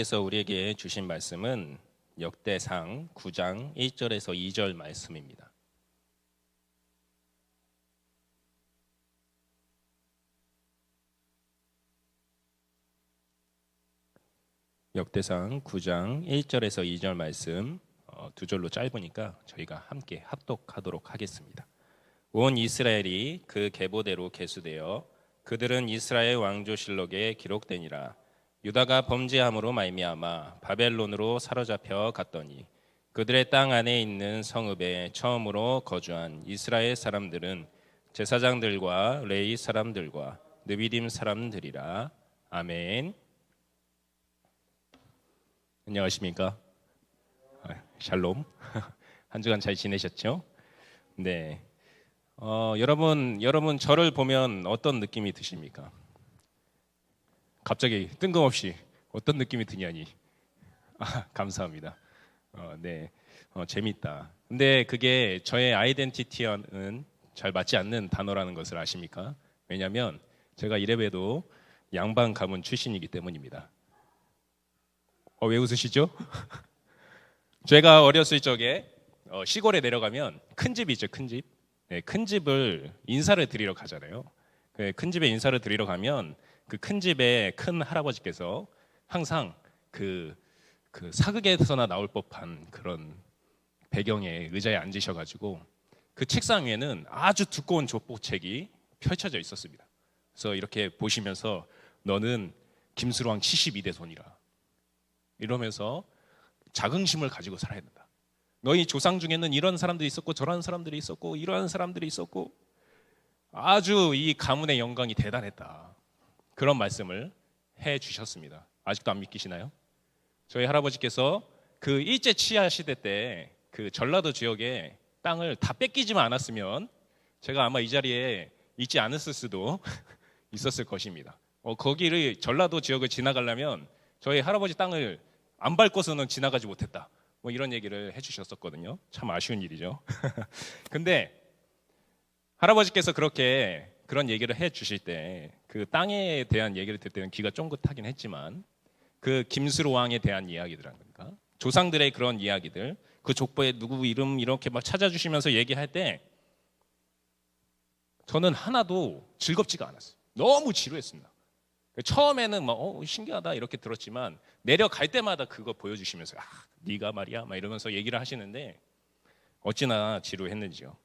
하나님께서 우리에게 주신 말씀은 역대상 9장 1절에서 2절 말씀입니다. 역대상 9장 1절에서 2절 말씀 두 절로 짧으니까 저희가 함께 합독하도록 하겠습니다. 온 이스라엘이 그 계보대로 계수되어 그들은 이스라엘 왕조실록에 기록되니라. 유다가 범죄함으로 말미암아 바벨론으로 사로잡혀 갔더니 그들의 땅 안에 있는 성읍에 처음으로 거주한 이스라엘 사람들은 제사장들과 레위 사람들과 느비딤 사람들이라. 아멘. 안녕하십니까? 샬롬. 한 주간 잘 지내셨죠? 네. 여러분 저를 보면 어떤 느낌이 드십니까? 갑자기 뜬금없이 어떤 느낌이 드냐니. 감사합니다. 네. 재밌다. 근데 그게 저의 아이덴티티와는 잘 맞지 않는 단어라는 것을 아십니까? 왜냐하면 제가 이래봬도 양반 가문 출신이기 때문입니다. 왜 웃으시죠? 제가 어렸을 적에 시골에 내려가면 큰 집이 있죠, 큰 집. 네, 큰 집을 인사를 드리러 가잖아요. 큰 집에 인사를 드리러 가면 그 큰 집에 큰 할아버지께서 항상 그 사극에서나 나올 법한 그런 배경의 의자에 앉으셔가지고 그 책상 위에는 아주 두꺼운 족보책이 펼쳐져 있었습니다. 그래서 이렇게 보시면서 너는 김수로왕 72대 손이라 이러면서 자긍심을 가지고 살아야 된다. 너희 조상 중에는 이런 사람들이 있었고 저런 사람들이 있었고 이러한 사람들이 있었고 아주 이 가문의 영광이 대단했다. 그런 말씀을 해 주셨습니다. 아직도 안 믿기시나요? 저희 할아버지께서 그 일제 치하 시대 때 그 전라도 지역에 땅을 다 뺏기지만 않았으면 제가 아마 이 자리에 있지 않았을 수도 있었을 것입니다. 거기를 전라도 지역을 지나가려면 저희 할아버지 땅을 안 밟고서는 지나가지 못했다. 이런 얘기를 해주셨었거든요. 참 아쉬운 일이죠. 근데 할아버지께서 그런 얘기를 해주실 때 그 땅에 대한 얘기를 들을 때는 귀가 쫑긋하긴 했지만 그 김수로 왕에 대한 이야기들입니까? 조상들의 그런 이야기들, 그 족보에 누구 이름 이렇게 막 찾아주시면서 얘기할 때 저는 하나도 즐겁지가 않았어요. 너무 지루했습니다. 처음에는 막 신기하다 이렇게 들었지만 내려갈 때마다 그거 보여주시면서 네가 말이야 막 이러면서 얘기를 하시는데 어찌나 지루했는지요.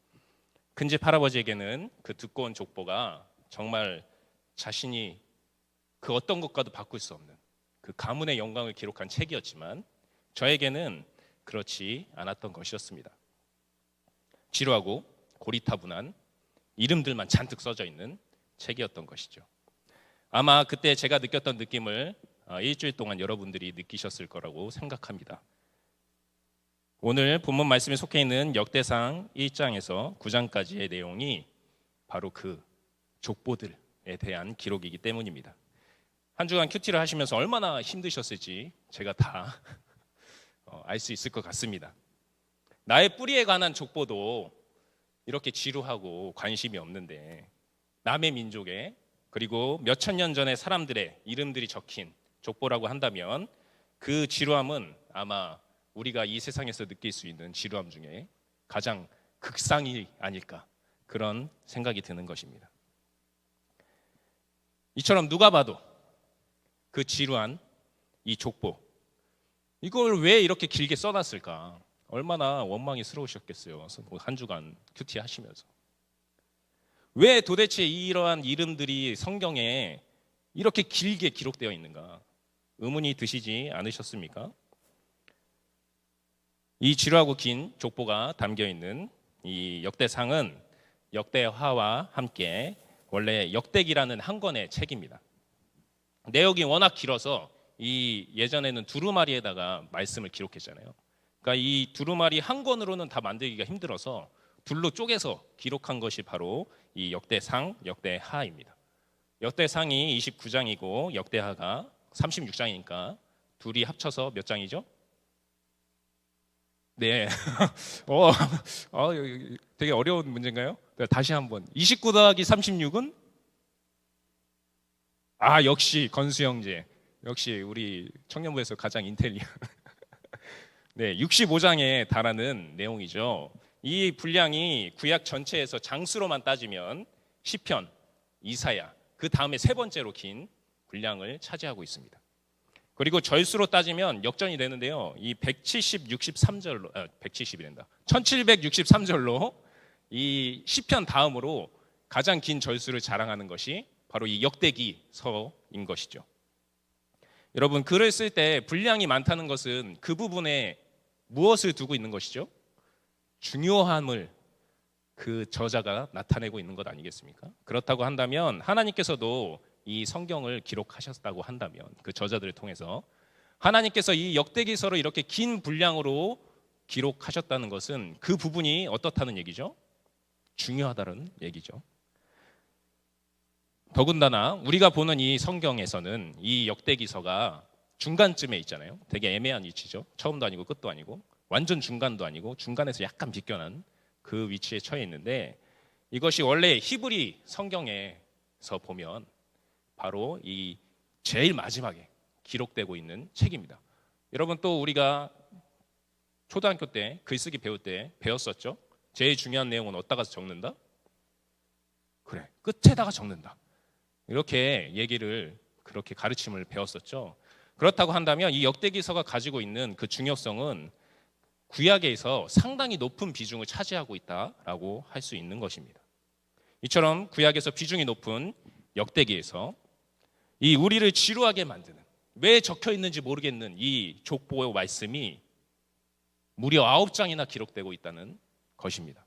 큰집 할아버지에게는 그 두꺼운 족보가 정말 자신이 그 어떤 것과도 바꿀 수 없는 그 가문의 영광을 기록한 책이었지만 저에게는 그렇지 않았던 것이었습니다. 지루하고 고리타분한 이름들만 잔뜩 써져 있는 책이었던 것이죠. 아마 그때 제가 느꼈던 느낌을 일주일 동안 여러분들이 느끼셨을 거라고 생각합니다. 오늘 본문 말씀에 속해 있는 역대상 1장에서 9장까지의 내용이 바로 그 족보들에 대한 기록이기 때문입니다. 한 주간 큐티를 하시면서 얼마나 힘드셨을지 제가 다 알 수 있을 것 같습니다. 나의 뿌리에 관한 족보도 이렇게 지루하고 관심이 없는데 남의 민족의 그리고 몇천 년 전의 사람들의 이름들이 적힌 족보라고 한다면 그 지루함은 아마 우리가 이 세상에서 느낄 수 있는 지루함 중에 가장 극상이 아닐까 그런 생각이 드는 것입니다. 이처럼 누가 봐도 그 지루한 이 족보 이걸 왜 이렇게 길게 써놨을까? 얼마나 원망이스러우셨겠어요. 한 주간 큐티 하시면서. 왜 도대체 이러한 이름들이 성경에 이렇게 길게 기록되어 있는가? 의문이 드시지 않으셨습니까? 이 지루하고 긴 족보가 담겨있는 이 역대상은 역대하와 함께 원래 역대기라는 한 권의 책입니다. 내용이 워낙 길어서 이 예전에는 두루마리에다가 말씀을 기록했잖아요. 그러니까 이 두루마리 한 권으로는 다 만들기가 힘들어서 둘로 쪼개서 기록한 것이 바로 이 역대상, 역대하입니다. 역대상이 29장이고 역대하가 36장이니까 둘이 합쳐서 몇 장이죠? 네. 되게 어려운 문제인가요? 다시 한번. 29 더하기 36은? 역시 건수 형제. 역시 우리 청년부에서 가장 인텔리아. 네, 65장에 달하는 내용이죠. 이 분량이 구약 전체에서 장수로만 따지면 시편, 이사야, 그 다음에 세 번째로 긴 분량을 차지하고 있습니다. 그리고 절수로 따지면 역전이 되는데요. 이 170, 63절로, 170이란다. 1763절로 이 시편 다음으로 가장 긴 절수를 자랑하는 것이 바로 이 역대기서인 것이죠. 여러분, 글을 쓸 때 분량이 많다는 것은 그 부분에 무엇을 두고 있는 것이죠? 중요함을 그 저자가 나타내고 있는 것 아니겠습니까? 그렇다고 한다면 하나님께서도 이 성경을 기록하셨다고 한다면 그 저자들을 통해서 하나님께서 이 역대기서를 이렇게 긴 분량으로 기록하셨다는 것은 그 부분이 어떻다는 얘기죠? 중요하다는 얘기죠. 더군다나 우리가 보는 이 성경에서는 이 역대기서가 중간쯤에 있잖아요. 되게 애매한 위치죠. 처음도 아니고 끝도 아니고 완전 중간도 아니고 중간에서 약간 비껴난 그 위치에 처해 있는데 이것이 원래 히브리 성경에서 보면 바로 이 제일 마지막에 기록되고 있는 책입니다. 여러분 또 우리가 초등학교 때 글쓰기 배울 때 배웠었죠? 제일 중요한 내용은 어디다가 적는다? 그래, 끝에다가 적는다. 이렇게 얘기를 그렇게 가르침을 배웠었죠. 그렇다고 한다면 이 역대기서가 가지고 있는 그 중요성은 구약에서 상당히 높은 비중을 차지하고 있다라고 할 수 있는 것입니다. 이처럼 구약에서 비중이 높은 역대기에서 이 우리를 지루하게 만드는 왜 적혀 있는지 모르겠는 이 족보의 말씀이 무려 9장이나 기록되고 있다는 것입니다.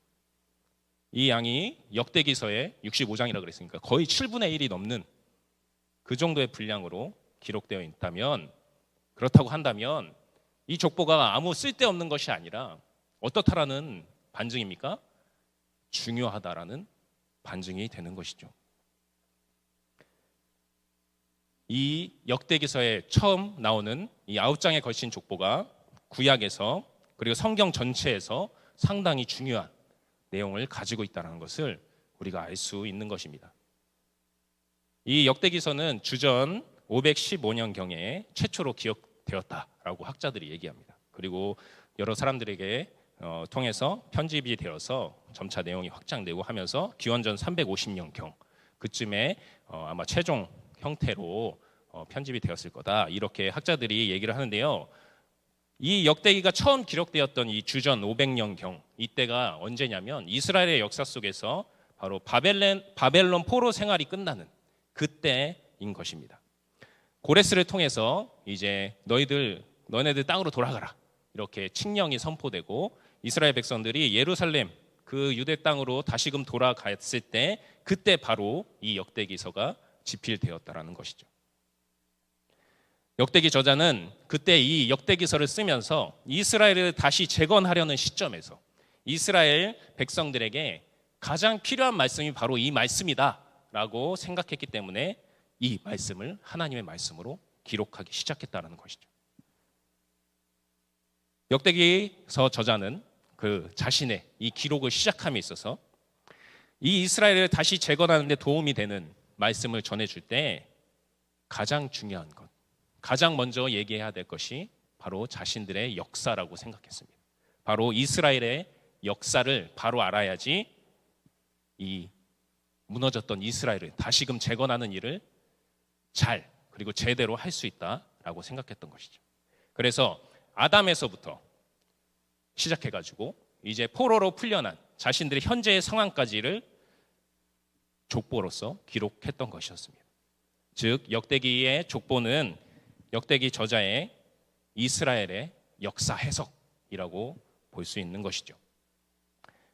이 양이 역대기서의 65장이라고 그랬으니까 거의 7분의 1이 넘는 그 정도의 분량으로 기록되어 있다면 그렇다고 한다면 이 족보가 아무 쓸데없는 것이 아니라 어떻다라는 반증입니까? 중요하다라는 반증이 되는 것이죠. 이 역대기서에 처음 나오는 이 9장에 걸친 족보가 구약에서 그리고 성경 전체에서 상당히 중요한 내용을 가지고 있다는 것을 우리가 알 수 있는 것입니다. 이 역대기서는 주전 515년경에 최초로 기록되었다라고 학자들이 얘기합니다. 그리고 여러 사람들에게 통해서 편집이 되어서 점차 내용이 확장되고 하면서 기원전 350년경 그쯤에 아마 최종 형태로 편집이 되었을 거다 이렇게 학자들이 얘기를 하는데요. 이 역대기가 처음 기록되었던 이 주전 500년경 이때가 언제냐면 이스라엘의 역사 속에서 바로 바벨론 포로 생활이 끝나는 그때인 것입니다. 고레스를 통해서 이제 너네들 땅으로 돌아가라 이렇게 칙령이 선포되고 이스라엘 백성들이 예루살렘 그 유대 땅으로 다시금 돌아갔을 때 그때 바로 이 역대기서가 집필되었다라는 것이죠. 역대기 저자는 그때 이 역대기서를 쓰면서 이스라엘을 다시 재건하려는 시점에서 이스라엘 백성들에게 가장 필요한 말씀이 바로 이 말씀이다라고 생각했기 때문에 이 말씀을 하나님의 말씀으로 기록하기 시작했다는 것이죠. 역대기서 저자는 그 자신의 이 기록을 시작함에 있어서 이 이스라엘을 다시 재건하는 데 도움이 되는 말씀을 전해줄 때 가장 중요한 것, 가장 먼저 얘기해야 될 것이 바로 자신들의 역사라고 생각했습니다. 바로 이스라엘의 역사를 바로 알아야지 이 무너졌던 이스라엘을 다시금 재건하는 일을 잘 그리고 제대로 할 수 있다라고 생각했던 것이죠. 그래서 아담에서부터 시작해가지고 이제 포로로 풀려난 자신들의 현재의 상황까지를 족보로서 기록했던 것이었습니다. 즉 역대기의 족보는 역대기 저자의 이스라엘의 역사 해석이라고 볼 수 있는 것이죠.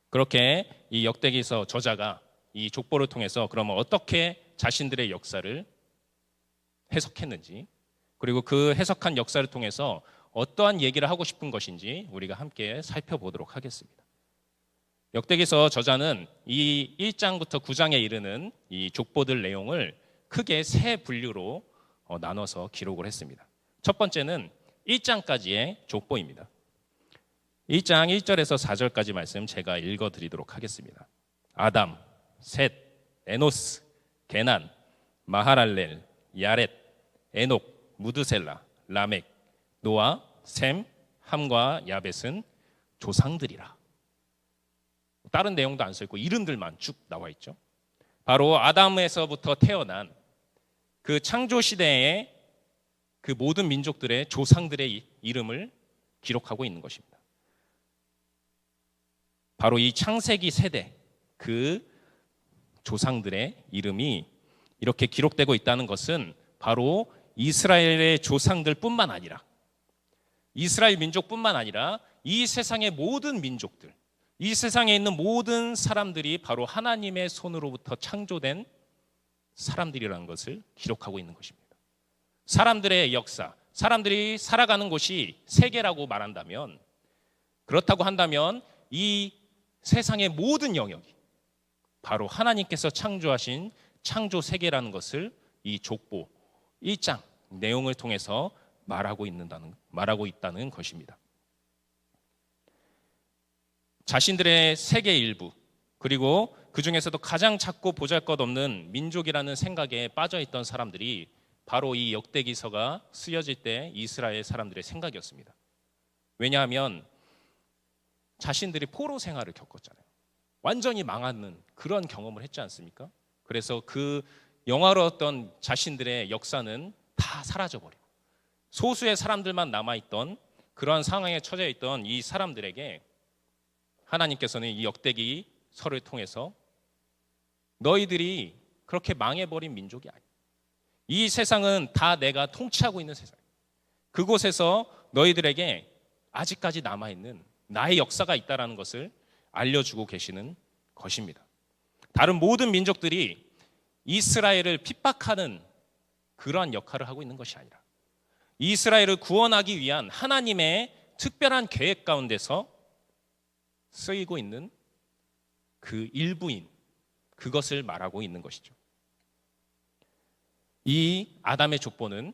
그렇게 이 역대기서 저자가 이 족보를 통해서 그러면 어떻게 자신들의 역사를 해석했는지 그리고 그 해석한 역사를 통해서 어떠한 얘기를 하고 싶은 것인지 우리가 함께 살펴보도록 하겠습니다. 역대기서 저자는 이 1장부터 9장에 이르는 이 족보들 내용을 크게 세 분류로 나눠서 기록을 했습니다. 첫 번째는 1장까지의 족보입니다. 1장 1절에서 4절까지 말씀 제가 읽어드리도록 하겠습니다. 아담, 셋, 에노스, 게난, 마하랄렐, 야렛, 에녹, 무드셀라, 라멕, 노아, 셈, 함과 야벳은 조상들이라. 다른 내용도 안 써 있고 이름들만 쭉 나와 있죠. 바로 아담에서부터 태어난 그 창조 시대의 그 모든 민족들의 조상들의 이름을 기록하고 있는 것입니다. 바로 이 창세기 세대 그 조상들의 이름이 이렇게 기록되고 있다는 것은 바로 이스라엘의 조상들뿐만 아니라 이스라엘 민족뿐만 아니라 이 세상의 모든 민족들, 이 세상에 있는 모든 사람들이 바로 하나님의 손으로부터 창조된 사람들이라는 것을 기록하고 있는 것입니다. 사람들의 역사, 사람들이 살아가는 곳이 세계라고 말한다면, 그렇다고 한다면 이 세상의 모든 영역이 바로 하나님께서 창조하신 창조 세계라는 것을 이 족보 1장 내용을 통해서 말하고 있다는 것입니다. 자신들의 세계 일부, 그리고 그 중에서도 가장 작고 보잘것없는 민족이라는 생각에 빠져있던 사람들이 바로 이 역대기서가 쓰여질 때 이스라엘 사람들의 생각이었습니다. 왜냐하면 자신들이 포로 생활을 겪었잖아요. 완전히 망하는 그런 경험을 했지 않습니까? 그래서 그 영화로웠던 자신들의 역사는 다 사라져버리고 소수의 사람들만 남아있던 그런 상황에 처져 있던 이 사람들에게 하나님께서는 이 역대기서를 통해서 너희들이 그렇게 망해버린 민족이 아니야. 이 세상은 다 내가 통치하고 있는 세상. 그곳에서 너희들에게 아직까지 남아있는 나의 역사가 있다는 것을 알려주고 계시는 것입니다. 다른 모든 민족들이 이스라엘을 핍박하는 그러한 역할을 하고 있는 것이 아니라 이스라엘을 구원하기 위한 하나님의 특별한 계획 가운데서 쓰이고 있는 그 일부인 그것을 말하고 있는 것이죠. 이 아담의 족보는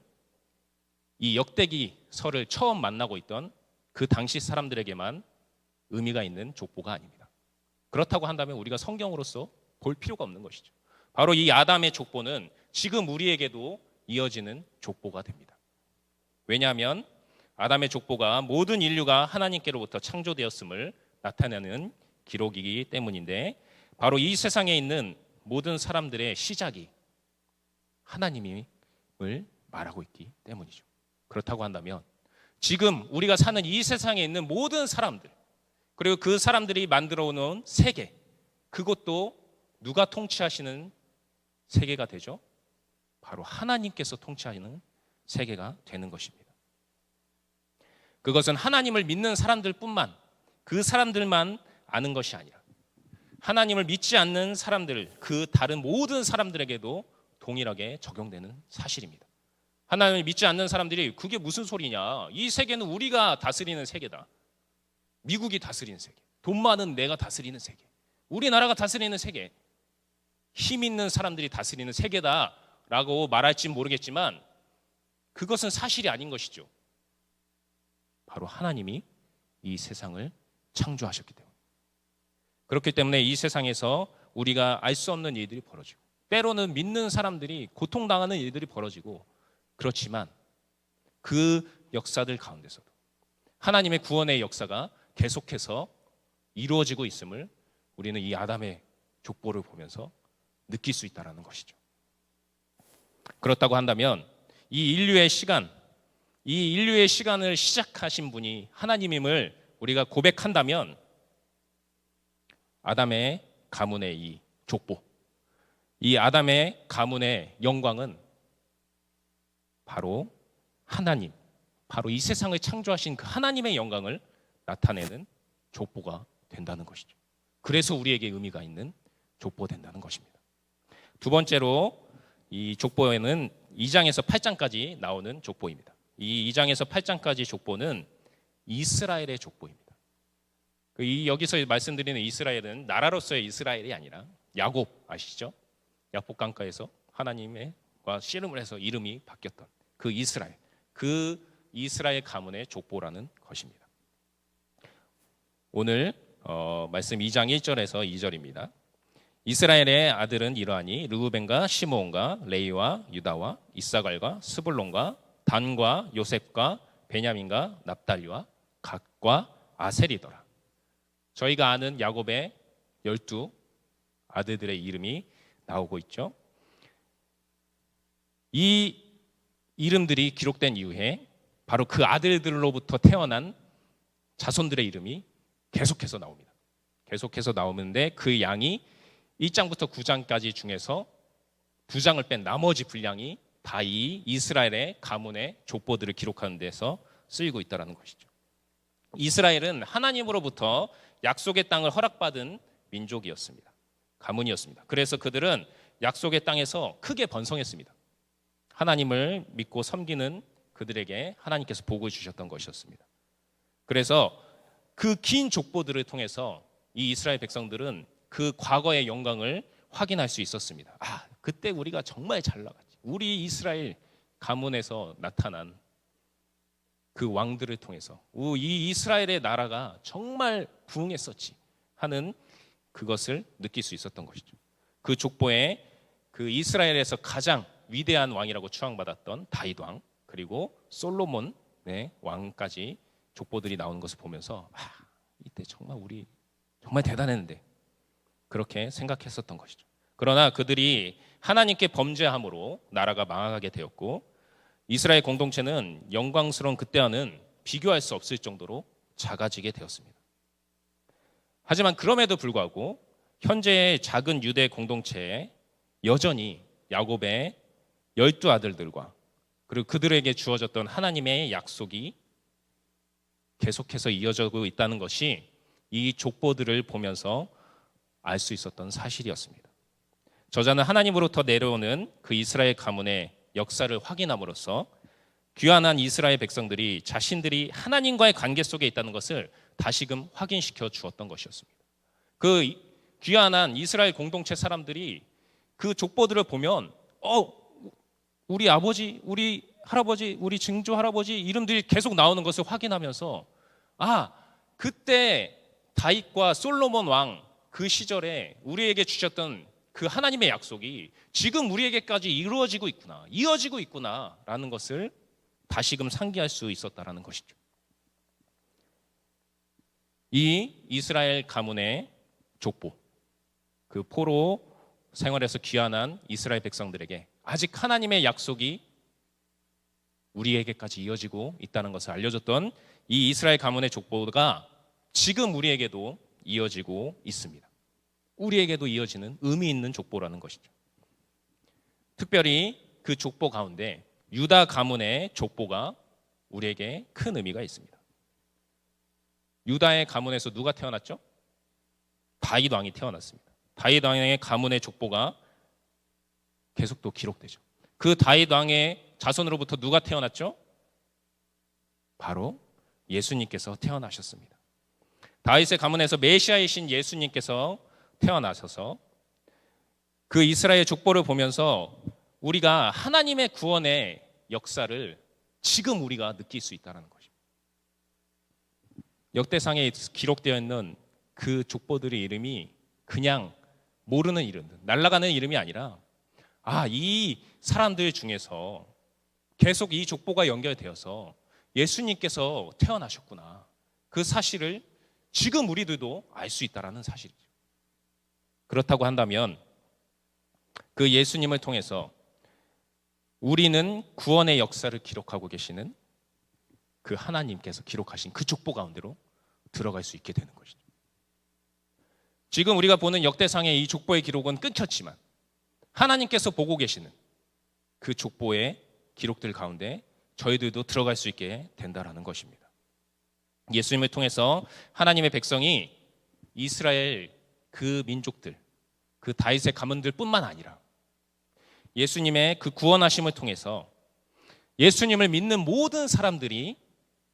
이 역대기서를 처음 만나고 있던 그 당시 사람들에게만 의미가 있는 족보가 아닙니다. 그렇다고 한다면 우리가 성경으로서 볼 필요가 없는 것이죠. 바로 이 아담의 족보는 지금 우리에게도 이어지는 족보가 됩니다. 왜냐하면 아담의 족보가 모든 인류가 하나님께로부터 창조되었음을 나타내는 기록이기 때문인데, 바로 이 세상에 있는 모든 사람들의 시작이 하나님을 말하고 있기 때문이죠. 그렇다고 한다면 지금 우리가 사는 이 세상에 있는 모든 사람들, 그리고 그 사람들이 만들어 놓은 세계, 그것도 누가 통치하시는 세계가 되죠? 바로 하나님께서 통치하는 세계가 되는 것입니다. 그것은 하나님을 믿는 사람들뿐만, 그 사람들만 아는 것이 아니라 하나님을 믿지 않는 사람들, 그 다른 모든 사람들에게도 동일하게 적용되는 사실입니다. 하나님을 믿지 않는 사람들이 그게 무슨 소리냐, 이 세계는 우리가 다스리는 세계다, 미국이 다스리는 세계, 돈 많은 내가 다스리는 세계, 우리나라가 다스리는 세계, 힘 있는 사람들이 다스리는 세계다라고 말할지 모르겠지만 그것은 사실이 아닌 것이죠. 바로 하나님이 이 세상을 창조하셨기 때문에, 그렇기 때문에 이 세상에서 우리가 알 수 없는 일들이 벌어지고 때로는 믿는 사람들이 고통당하는 일들이 벌어지고, 그렇지만 그 역사들 가운데서도 하나님의 구원의 역사가 계속해서 이루어지고 있음을 우리는 이 아담의 족보를 보면서 느낄 수 있다는 것이죠. 그렇다고 한다면 이 인류의 시간을 시작하신 분이 하나님임을 우리가 고백한다면 아담의 가문의 이 족보, 이 아담의 가문의 영광은 바로 하나님, 바로 이 세상을 창조하신 그 하나님의 영광을 나타내는 족보가 된다는 것이죠. 그래서 우리에게 의미가 있는 족보 된다는 것입니다. 두 번째로 이 족보에는 2장에서 8장까지 나오는 족보입니다. 이 2장에서 8장까지 족보는 이스라엘의 족보입니다. 여기서 말씀드리는 이스라엘은 나라로서의 이스라엘이 아니라 야곱 아시죠? 야복 강가에서 하나님과 씨름을 해서 이름이 바뀌었던 그 이스라엘 가문의 족보라는 것입니다. 오늘 말씀 2장 1절에서 2절입니다. 이스라엘의 아들은 이러하니 르우벤과 시므온과 레위와 유다와 이사갈과 스불론과 단과 요셉과 베냐민과 납달리와 갓과 아셀이더라. 저희가 아는 야곱의 12 아들들의 이름이 나오고 있죠. 이 이름들이 기록된 이후에 바로 그 아들들로부터 태어난 자손들의 이름이 계속해서 나옵니다. 계속해서 나오는데 그 양이 1장부터 9장까지 중에서 2장을 뺀 나머지 분량이 다 이 이스라엘의 가문의 족보들을 기록하는 데서 쓰이고 있다는 것이죠. 이스라엘은 하나님으로부터 약속의 땅을 허락받은 민족이었습니다. 가문이었습니다. 그래서 그들은 약속의 땅에서 크게 번성했습니다. 하나님을 믿고 섬기는 그들에게 하나님께서 복을 주셨던 것이었습니다. 그래서 그 긴 족보들을 통해서 이 이스라엘 백성들은 그 과거의 영광을 확인할 수 있었습니다. 아, 그때 우리가 정말 잘 나갔지. 우리 이스라엘 가문에서 나타난 그 왕들을 통해서 이 이스라엘의 나라가 정말 부흥했었지 하는 그것을 느낄 수 있었던 것이죠. 그 족보에 그 이스라엘에서 가장 위대한 왕이라고 추앙받았던 다윗 왕, 그리고 솔로몬의 왕까지 족보들이 나오는 것을 보면서 이때 정말 우리 정말 대단했는데 그렇게 생각했었던 것이죠. 그러나 그들이 하나님께 범죄함으로 나라가 망하게 되었고 이스라엘 공동체는 영광스러운 그때와는 비교할 수 없을 정도로 작아지게 되었습니다. 하지만 그럼에도 불구하고 현재의 작은 유대 공동체에 여전히 야곱의 12 아들들과 그리고 그들에게 주어졌던 하나님의 약속이 계속해서 이어지고 있다는 것이 이 족보들을 보면서 알 수 있었던 사실이었습니다. 저자는 하나님으로부터 내려오는 그 이스라엘 가문의 역사를 확인함으로써 귀환한 이스라엘 백성들이 자신들이 하나님과의 관계 속에 있다는 것을 다시금 확인시켜 주었던 것이었습니다. 그 귀환한 이스라엘 공동체 사람들이 그 족보들을 보면 우리 아버지, 우리 할아버지, 우리 증조 할아버지 이름들이 계속 나오는 것을 확인하면서 그때 다윗과 솔로몬 왕 그 시절에 우리에게 주셨던 그 하나님의 약속이 지금 우리에게까지 이루어지고 있구나, 이어지고 있구나라는 것을 다시금 상기할 수 있었다라는 것이죠. 이 이스라엘 가문의 족보, 그 포로 생활에서 귀환한 이스라엘 백성들에게 아직 하나님의 약속이 우리에게까지 이어지고 있다는 것을 알려줬던 이 이스라엘 가문의 족보가 지금 우리에게도 이어지고 있습니다. 우리에게도 이어지는 의미 있는 족보라는 것이죠. 특별히 그 족보 가운데 유다 가문의 족보가 우리에게 큰 의미가 있습니다. 유다의 가문에서 누가 태어났죠? 다윗 왕이 태어났습니다. 다윗 왕의 가문의 족보가 계속 또 기록되죠. 그 다윗 왕의 자손으로부터 누가 태어났죠? 바로 예수님께서 태어나셨습니다. 다윗의 가문에서 메시아이신 예수님께서 태어나셔서 그 이스라엘 족보를 보면서 우리가 하나님의 구원의 역사를 지금 우리가 느낄 수 있다는 것입니다. 역대상에 기록되어 있는 그 족보들의 이름이 그냥 모르는 이름들, 날아가는 이름이 아니라 이 사람들 중에서 계속 이 족보가 연결되어서 예수님께서 태어나셨구나. 그 사실을 지금 우리들도 알 수 있다는 사실이죠. 그렇다고 한다면 그 예수님을 통해서 우리는 구원의 역사를 기록하고 계시는 그 하나님께서 기록하신 그 족보 가운데로 들어갈 수 있게 되는 것이죠. 지금 우리가 보는 역대상의 이 족보의 기록은 끊겼지만 하나님께서 보고 계시는 그 족보의 기록들 가운데 저희들도 들어갈 수 있게 된다는 것입니다. 예수님을 통해서 하나님의 백성이 이스라엘 그 민족들, 그 다윗의 가문들 뿐만 아니라 예수님의 그 구원하심을 통해서 예수님을 믿는 모든 사람들이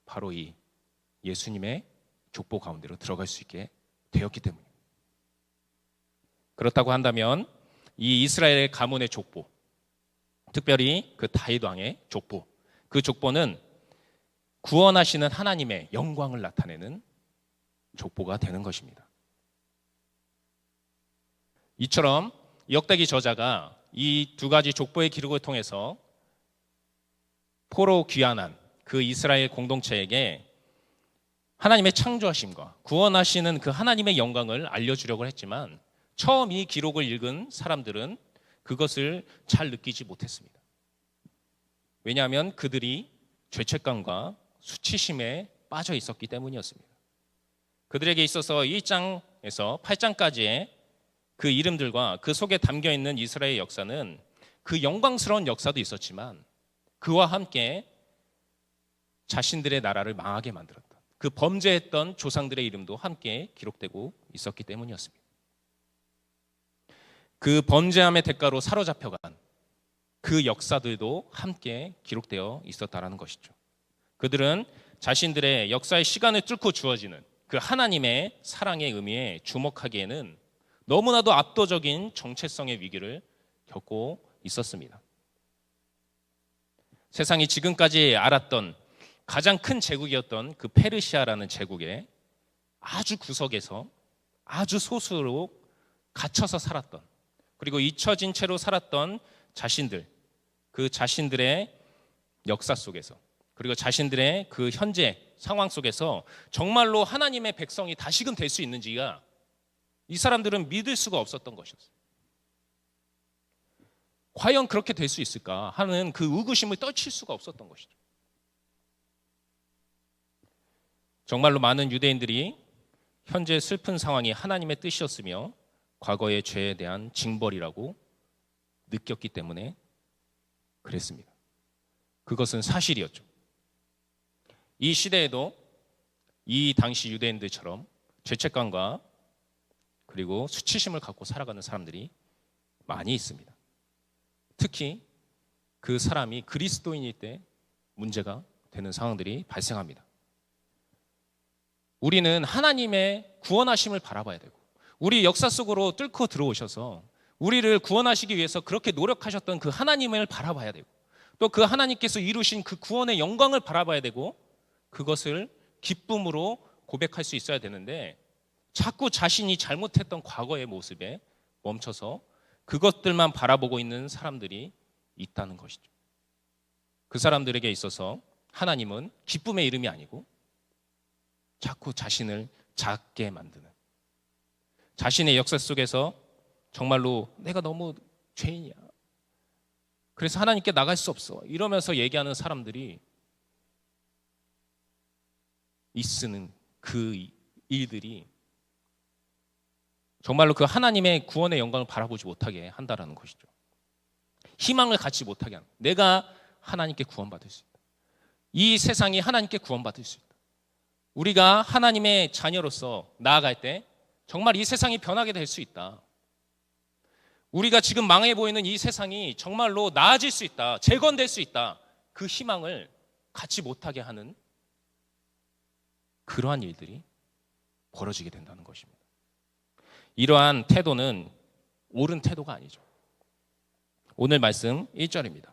바로 이 예수님의 족보 가운데로 들어갈 수 있게 되었기 때문입니다. 그렇다고 한다면 이 이스라엘 가문의 족보, 특별히 그 다윗 왕의 족보, 그 족보는 구원하시는 하나님의 영광을 나타내는 족보가 되는 것입니다. 이처럼 역대기 저자가 이 두 가지 족보의 기록을 통해서 포로 귀환한 그 이스라엘 공동체에게 하나님의 창조하심과 구원하시는 그 하나님의 영광을 알려주려고 했지만 처음 이 기록을 읽은 사람들은 그것을 잘 느끼지 못했습니다. 왜냐하면 그들이 죄책감과 수치심에 빠져 있었기 때문이었습니다. 그들에게 있어서 1장에서 8장까지의 그 이름들과 그 속에 담겨있는 이스라엘의 역사는 그 영광스러운 역사도 있었지만 그와 함께 자신들의 나라를 망하게 만들었던 그 범죄했던 조상들의 이름도 함께 기록되고 있었기 때문이었습니다. 그 범죄함의 대가로 사로잡혀간 그 역사들도 함께 기록되어 있었다라는 것이죠. 그들은 자신들의 역사의 시간을 뚫고 주어지는 그 하나님의 사랑의 의미에 주목하기에는 너무나도 압도적인 정체성의 위기를 겪고 있었습니다. 세상이 지금까지 알았던 가장 큰 제국이었던 그 페르시아라는 제국의 아주 구석에서 아주 소수로 갇혀서 살았던, 그리고 잊혀진 채로 살았던 자신들, 그 자신들의 역사 속에서, 그리고 자신들의 그 현재 상황 속에서 정말로 하나님의 백성이 다시금 될 수 있는지가 이 사람들은 믿을 수가 없었던 것이었어요. 과연 그렇게 될 수 있을까 하는 그 의구심을 떨칠 수가 없었던 것이죠. 정말로 많은 유대인들이 현재 슬픈 상황이 하나님의 뜻이었으며 과거의 죄에 대한 징벌이라고 느꼈기 때문에 그랬습니다. 그것은 사실이었죠. 이 시대에도 이 당시 유대인들처럼 죄책감과 그리고 수치심을 갖고 살아가는 사람들이 많이 있습니다. 특히 그 사람이 그리스도인일 때 문제가 되는 상황들이 발생합니다. 우리는 하나님의 구원하심을 바라봐야 되고, 우리 역사 속으로 뚫고 들어오셔서 우리를 구원하시기 위해서 그렇게 노력하셨던 그 하나님을 바라봐야 되고, 또 그 하나님께서 이루신 그 구원의 영광을 바라봐야 되고, 그것을 기쁨으로 고백할 수 있어야 되는데 자꾸 자신이 잘못했던 과거의 모습에 멈춰서 그것들만 바라보고 있는 사람들이 있다는 것이죠. 그 사람들에게 있어서 하나님은 기쁨의 이름이 아니고 자꾸 자신을 작게 만드는, 자신의 역사 속에서 정말로 내가 너무 죄인이야, 그래서 하나님께 나갈 수 없어, 이러면서 얘기하는 사람들이 있으는 그 일들이 정말로 그 하나님의 구원의 영광을 바라보지 못하게 한다라는 것이죠. 희망을 갖지 못하게 하는, 내가 하나님께 구원받을 수 있다, 이 세상이 하나님께 구원받을 수 있다, 우리가 하나님의 자녀로서 나아갈 때 정말 이 세상이 변하게 될 수 있다, 우리가 지금 망해 보이는 이 세상이 정말로 나아질 수 있다, 재건될 수 있다, 그 희망을 갖지 못하게 하는 그러한 일들이 벌어지게 된다는 것입니다. 이러한 태도는 옳은 태도가 아니죠. 오늘 말씀 1절입니다.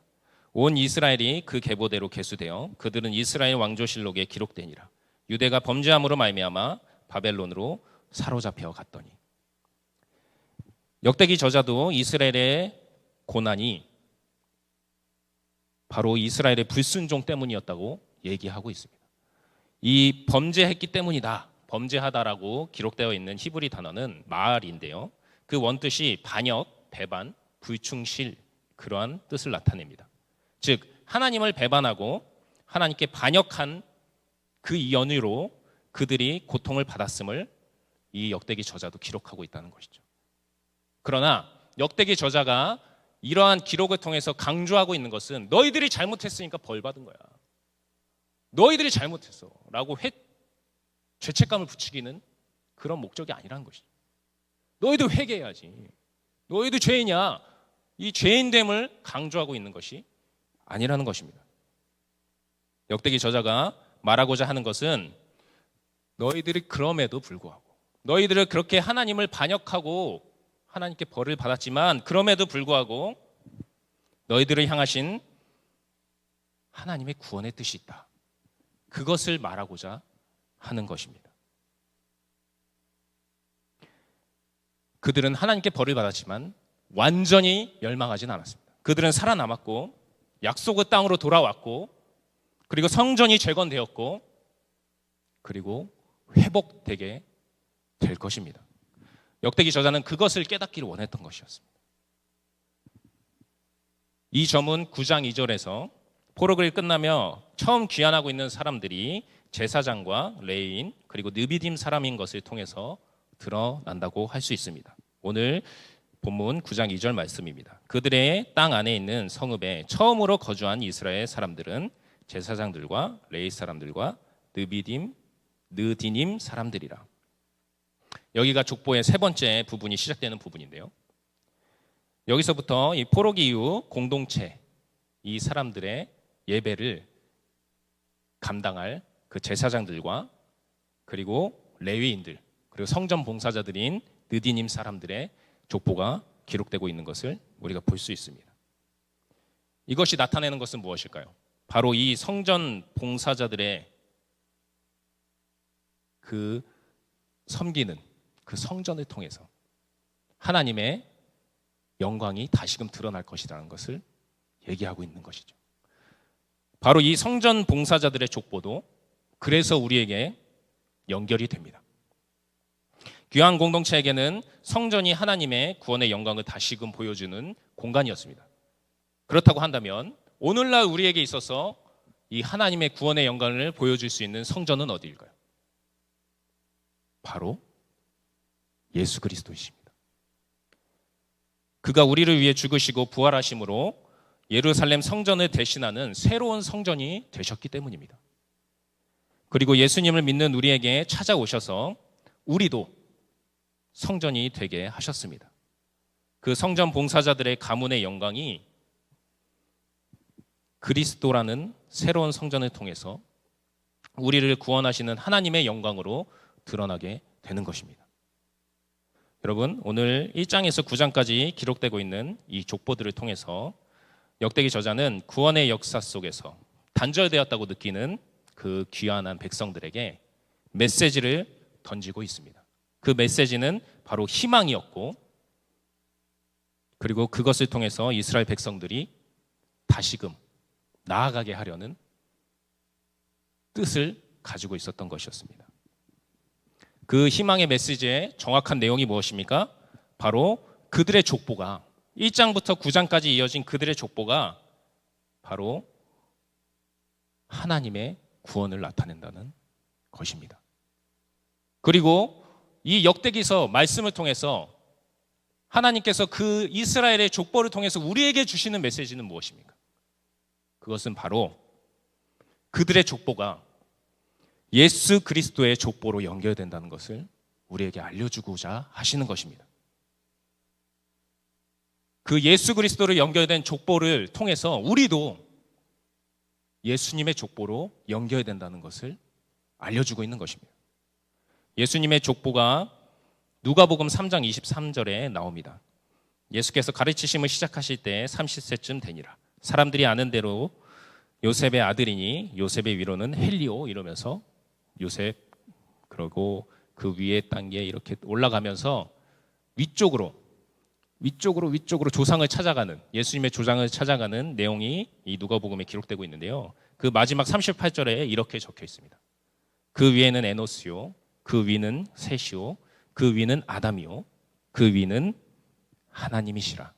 온 이스라엘이 그 계보대로 계수되어 그들은 이스라엘 왕조실록에 기록되니라. 유대가 범죄함으로 말미암아 바벨론으로 사로잡혀 갔더니. 역대기 저자도 이스라엘의 고난이 바로 이스라엘의 불순종 때문이었다고 얘기하고 있습니다. 이 범죄했기 때문이다, 범죄하다라고 기록되어 있는 히브리 단어는 마알인데요, 그 원뜻이 반역, 배반, 불충실, 그러한 뜻을 나타냅니다. 즉 하나님을 배반하고 하나님께 반역한 그 연유로 그들이 고통을 받았음을 이 역대기 저자도 기록하고 있다는 것이죠. 그러나 역대기 저자가 이러한 기록을 통해서 강조하고 있는 것은 너희들이 잘못했으니까 벌 받은 거야, 너희들이 잘못했어 라고 죄책감을 붙이기는 그런 목적이 아니라는 것이죠. 너희도 회개해야지, 너희도 죄인이야, 이 죄인됨을 강조하고 있는 것이 아니라는 것입니다. 역대기 저자가 말하고자 하는 것은 너희들이 그럼에도 불구하고, 너희들은 그렇게 하나님을 반역하고 하나님께 벌을 받았지만 그럼에도 불구하고 너희들을 향하신 하나님의 구원의 뜻이 있다, 그것을 말하고자 하는 것입니다. 그들은 하나님께 벌을 받았지만 완전히 멸망하진 않았습니다. 그들은 살아남았고 약속의 땅으로 돌아왔고 그리고 성전이 재건되었고 그리고 회복되게 될 것입니다. 역대기 저자는 그것을 깨닫기를 원했던 것이었습니다. 이 점은 9장 2절에서 포로기를 끝나며 처음 귀환하고 있는 사람들이 제사장과 레위인 그리고 느비딤 사람인 것을 통해서 드러난다고 할 수 있습니다. 오늘 본문 9장 2절 말씀입니다. 그들의 땅 안에 있는 성읍에 처음으로 거주한 이스라엘 사람들은 제사장들과 레위 사람들과 느디님 사람들이라. 여기가 족보의 세 번째 부분이 시작되는 부분인데요. 여기서부터 이 포로기 이후 공동체, 이 사람들의 예배를 감당할 그 제사장들과 그리고 레위인들 그리고 성전 봉사자들인 느디님 사람들의 족보가 기록되고 있는 것을 우리가 볼 수 있습니다. 이것이 나타내는 것은 무엇일까요? 바로 이 성전 봉사자들의 그 섬기는 그 성전을 통해서 하나님의 영광이 다시금 드러날 것이라는 것을 얘기하고 있는 것이죠. 바로 이 성전 봉사자들의 족보도 그래서 우리에게 연결이 됩니다. 귀한 공동체에게는 성전이 하나님의 구원의 영광을 다시금 보여주는 공간이었습니다. 그렇다고 한다면 오늘날 우리에게 있어서 이 하나님의 구원의 영광을 보여줄 수 있는 성전은 어디일까요? 바로 예수 그리스도이십니다. 그가 우리를 위해 죽으시고 부활하심으로 예루살렘 성전을 대신하는 새로운 성전이 되셨기 때문입니다. 그리고 예수님을 믿는 우리에게 찾아오셔서 우리도 성전이 되게 하셨습니다. 그 성전 봉사자들의 가문의 영광이 그리스도라는 새로운 성전을 통해서 우리를 구원하시는 하나님의 영광으로 드러나게 되는 것입니다. 여러분, 오늘 1장에서 9장까지 기록되고 있는 이 족보들을 통해서 역대기 저자는 구원의 역사 속에서 단절되었다고 느끼는 그 귀환한 백성들에게 메시지를 던지고 있습니다. 그 메시지는 바로 희망이었고 그리고 그것을 통해서 이스라엘 백성들이 다시금 나아가게 하려는 뜻을 가지고 있었던 것이었습니다. 그 희망의 메시지의 정확한 내용이 무엇입니까? 바로 그들의 족보가 1장부터 9장까지 이어진 그들의 족보가 바로 하나님의 구원을 나타낸다는 것입니다. 그리고 이 역대기서 말씀을 통해서 하나님께서 그 이스라엘의 족보를 통해서 우리에게 주시는 메시지는 무엇입니까? 그것은 바로 그들의 족보가 예수 그리스도의 족보로 연결된다는 것을 우리에게 알려주고자 하시는 것입니다. 그 예수 그리스도로 연결된 족보를 통해서 우리도 예수님의 족보로 연결된다는 것을 알려주고 있는 것입니다. 예수님의 족보가 누가복음 3장 23절에 나옵니다. 예수께서 가르치심을 시작하실 때 30세쯤 되니라. 사람들이 아는 대로 요셉의 아들이니 요셉의 위로는 헬리오 이러면서 요셉 그리고 그 위에 단계 이렇게 올라가면서 위쪽으로 조상을 찾아가는 예수님의 조상을 찾아가는 내용이 이 누가복음에 기록되고 있는데요. 그 마지막 38절에 이렇게 적혀 있습니다. 그 위에는 에노스요, 그 위는 셋이요, 그 위는 아담이요, 그 위는 하나님이시라.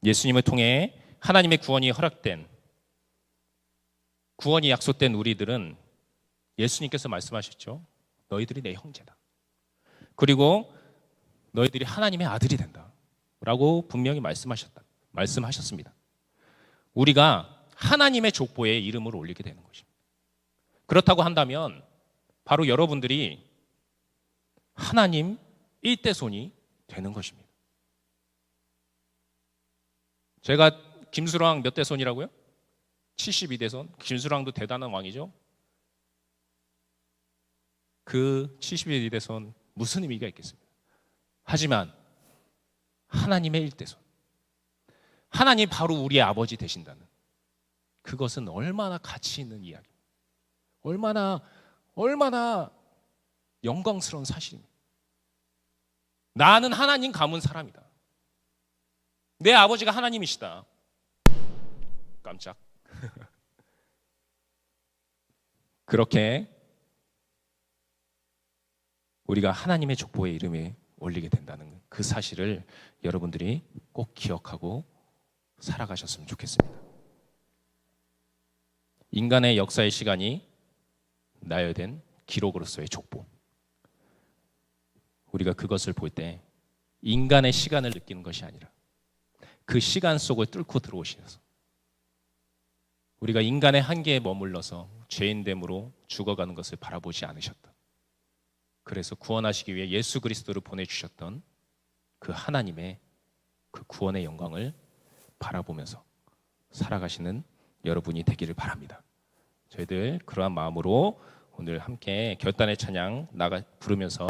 예수님을 통해 하나님의 구원이 허락된 구원이 약속된 우리들은 예수님께서 말씀하셨죠. 너희들이 내 형제다. 그리고 너희들이 하나님의 아들이 된다. 라고 분명히 말씀하셨습니다. 우리가 하나님의 족보에 이름을 올리게 되는 것입니다. 그렇다고 한다면 바로 여러분들이 하나님 일대손이 되는 것입니다. 제가 김수랑 몇 대손이라고요? 72대손. 김수랑도 대단한 왕이죠. 그 72대손 무슨 의미가 있겠습니까? 하지만 하나님의 일대손, 하나님 바로 우리의 아버지 되신다는 그것은 얼마나 가치 있는 이야기입니다. 얼마나 영광스러운 사실입니다. 나는 하나님 가문 사람이다. 내 아버지가 하나님이시다. 깜짝. 그렇게 우리가 하나님의 족보의 이름에 올리게 된다는 그 사실을 여러분들이 꼭 기억하고 살아가셨으면 좋겠습니다. 인간의 역사의 시간이 나열된 기록으로서의 족보. 우리가 그것을 볼 때 인간의 시간을 느끼는 것이 아니라 그 시간 속을 뚫고 들어오셔서 우리가 인간의 한계에 머물러서 죄인됨으로 죽어가는 것을 바라보지 않으셨다. 그래서 구원하시기 위해 예수 그리스도를 보내주셨던 그 하나님의 그 구원의 영광을 바라보면서 살아가시는 여러분이 되기를 바랍니다. 저희들 그러한 마음으로 오늘 함께 결단의 찬양 부르면서